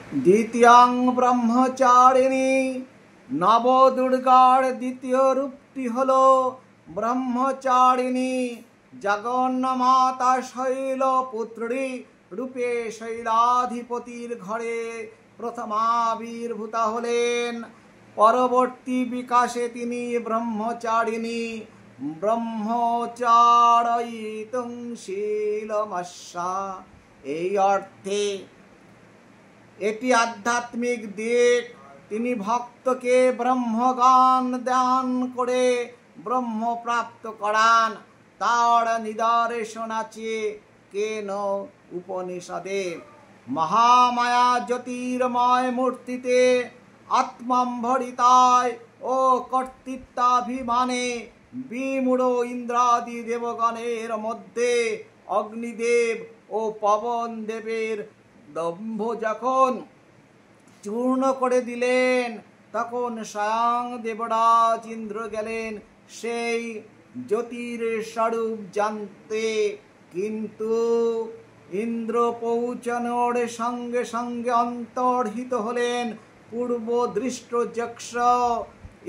দ্বিতীয়াং ব্রহ্মচারিণী নবদুর্গার দ্বিতীয় রূপটি হলো ব্রহ্মচারিণী। জগন্মাতা শৈলপুত্রী রূপে শৈলাধিপতির ঘরে প্রথমাবির্ভূতা হলেন। পরবর্তী বিকাশে তিনি ব্রহ্মচারিণী ব্রহ্মচারয়িতুং শীলমস্যা। এই অর্থে এটি আধ্যাত্মিক দিক। তিনি ভক্তকে ব্রহ্মজ্ঞান দান করে ব্রহ্ম প্রাপ্ত করান। তার নিদর্শন আছে কেন উপনিষদে। মহামায়া জ্যোতির্ময় মূর্তিতে আত্মাম্ভরিতায় ও কর্তৃত্বাভিমানে বিমূঢ় ইন্দ্রাদি দেবগণের মধ্যে অগ্নিদেব ও পবন দেবের দম্ভ যখন চূর্ণ করে দিলেন, তখন স্বয়ং দেবরাজ ইন্দ্র গেলেন সেই জ্যোতির স্বরূপ জানতে। কিন্তু ইন্দ্র পৌঁছানোর সঙ্গে সঙ্গে অন্তর্হিত হলেন পূর্বদৃষ্ট যক্ষ।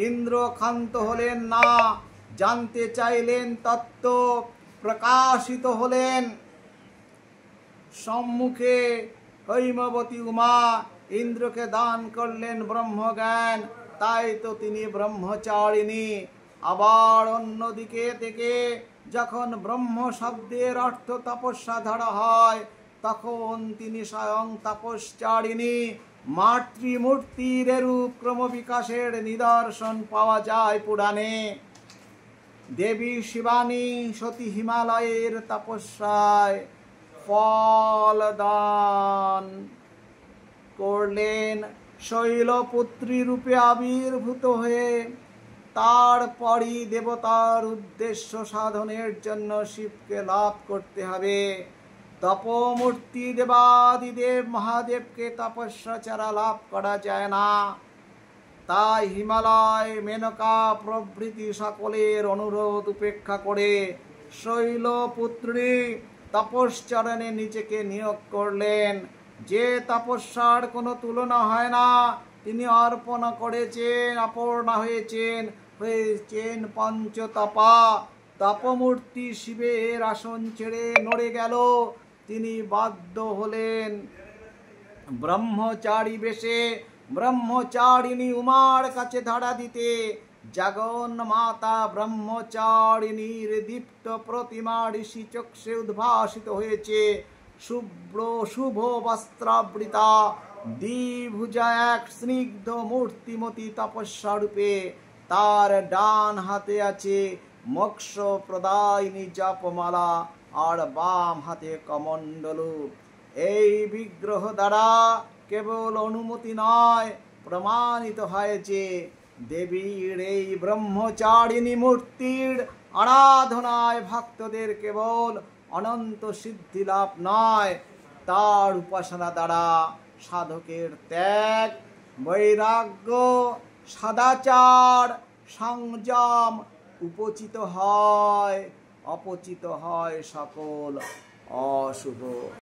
ইন্দ্র ক্ষান্ত হলেন না, জানতে চাইলেন তত্ত্ব, প্রকাশিত হলেন সম্মুখে। হৈমবতী উমা ইন্দ্রকে দান করলেন ব্রহ্মজ্ঞান, তাই তো তিনি ব্রহ্মচারিণী। আবার অন্যদিকে থেকে যখন ব্রহ্ম শব্দের অর্থ তপস্যা ধরা হয়, তখন তিনি স্বয়ং তপশ্চারিণী। মাতৃমূর্তির এরূপ ক্রমবিকাশের নিদর্শন পাওয়া যায় পুরাণে। দেবী শিবানী সতী হিমালয়ের তপস্যায় ফলদান করলেন শৈলপুত্রী রূপে আবির্ভূত হয়ে। তারপরই দেবতার উদ্দেশ্য সাধনের জন্য শিবকে লাভ করতে হবে। তপমূর্তি দেবাদিদেব মহাদেবকে তপস্যা ছাড়া লাভ করা যায় না। তাই হিমালয়, মেনকা প্রভৃতি সকলের অনুরোধ উপেক্ষা করে শৈলপুত্রী তপশ্চরণে নিজেকে নিয়োগ করলেন। যে তপস্যার কোনো তুলনা হয় না তিনি অর্পণ করেছেন, অপর্ণা হয়েছেন পঞ্চতপা। তপমূর্তি শিবের আসন ছেড়ে নড়ে গেল। তিনি বাধ্য হলেন ব্রহ্মচারী বেশে ব্রহ্মচারিণী উমার কাছে ধরা দিতে। জগন্মাতা ব্রহ্মচারিণীর দীপ্ত প্রতিমা ঋষি চক্ষে উদ্ভাসিত হয়েছে। শুভ বস্ত্রাবৃতা দ্বিভুজা এক স্নিগ্ধ মূর্তিমতী তপস্যারূপে। তার ডান হাতে আছে মোক্ষ প্রদায়িনী জপমালা, আর বাম হাতে কমণ্ডলু। এই বিগ্রহ দ্বারা কেবল অনুমতি নয়, প্রমাণিত হয়েছে দেবীর এই ব্রহ্মচারিণী মূর্তির আরাধনায় ভক্তদের কেবল অনন্ত সিদ্ধি লাভ নয়, তার উপাসনা দ্বারা সাধকের ত্যাগ, বৈরাগ্য, সদাচার, সংযম অপচিত হয় সকল অশুভ।